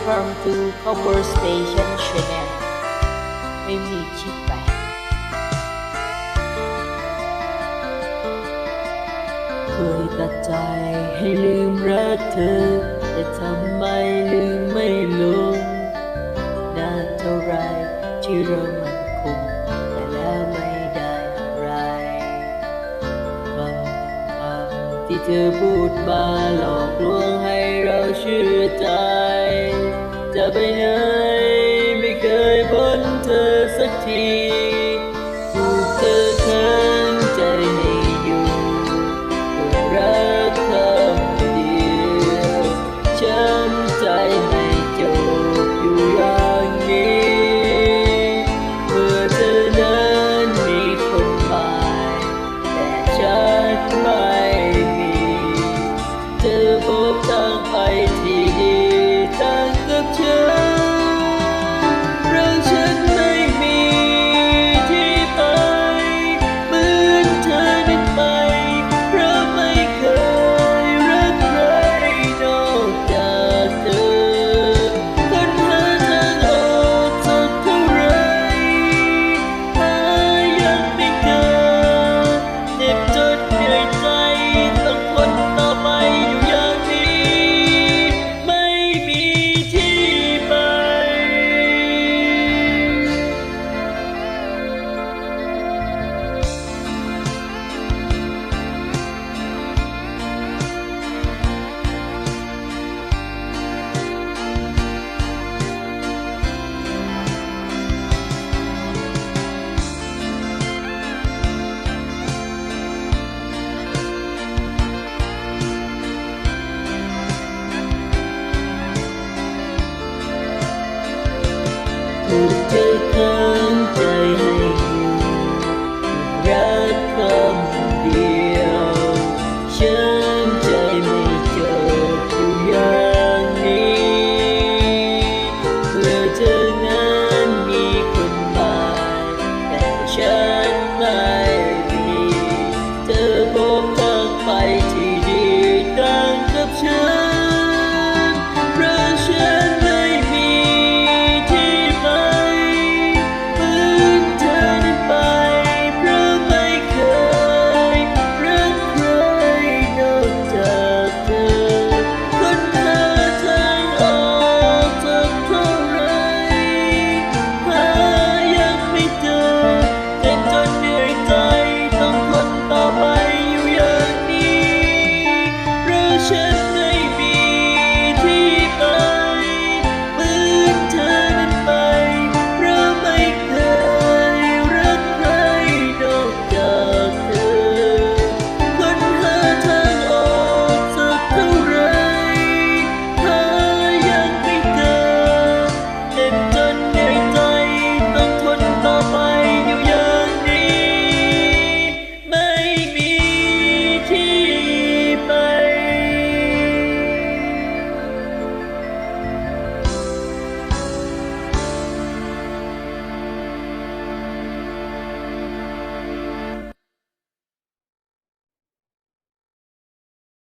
Welcome to Copper Station Channel ไม่มีชิดแปดเคยตัดใจให้ลืมรักเธอแต่ทำไมลืมไม่ลงนานเท่าไรที่เรามันคงแต่แล้วไม่ได้อะไรบางคำที่เธอพูดมาหลอกลวงให้เราเชื่อใจจะไปไหนไม่เคยพ้นเธอสักทีถูกเธอขังใจให้อยู่รักคำเดียวช้ำใจให้จบอยู่อย่างนี้เมื่อเธอนั้นมีคนใหม่แต่ฉันไม่มีเธอพบทางไปที่ดีต่างกับฉันเราฉันไม่มีที่ไปเหมือนเธอนั้นไปเพราะไม่เคยรักใครนอกจากเธอค้นหาทางออกสักเท่าไรหายังไม่เจอเจ็บจนเหนื่อยใจต้องทนต่อไปอยู่อย่างนี้ไม่มีที่ไปถูกเธอขังใจให้อยู่รักคำเดียวช้ำใจไม่จบอยู่อย่างนี้เมื่อเธอนั้นมีคนใหม่แต่ฉัน